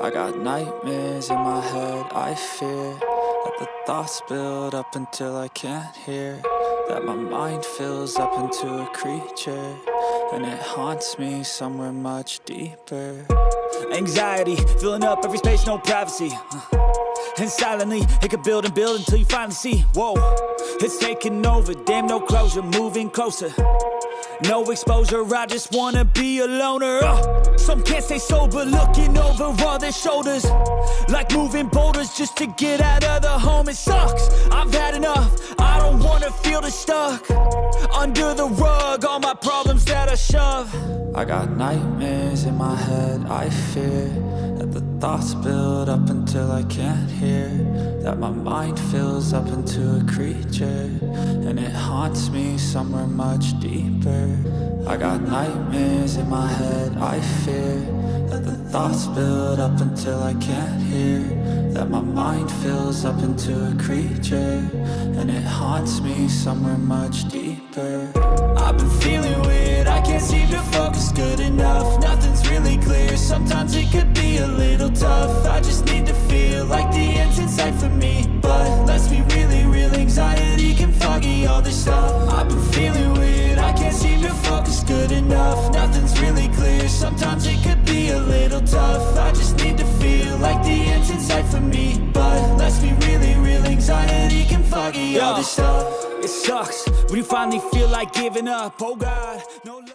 I got nightmares in my head, I fear that the thoughts build up until I can't hear, that my mind fills up into a creature, and it haunts me somewhere much deeper. Anxiety, filling up every space, no privacy. And silently, it could build and build until you finally see, whoa, it's taking over, damn, no closure, moving closer. No exposure, I just wanna be a loner. Some can't stay sober, looking over all their shoulders, like moving boulders just to get out of the home. It sucks, I've had enough, I don't wanna feel the stuck under the rug, all my problems that I shove. I got nightmares in my head, I fear that the thoughts build up until I can't hear, that my mind fills up into a creature, and it haunts me somewhere much deeper. I got nightmares in my head, I fear that the thoughts build up until I can't hear, that my mind fills up into a creature, and it haunts me somewhere much deeper. I've been feeling weird, I can't seem to focus good enough. Nothing's really clear, sometimes it could be a little tough. I just need to feel like the end's in sight for me, but let's be really real, anxiety can foggy all this stuff. I've been feeling weird, I can't seem to focus good enough. Nothing's really clear, sometimes it could be a little tough. I just need to feel like the end's in sight for me, but let's be really real, anxiety can foggy all this stuff. It sucks when you finally feel like giving up, oh God, no.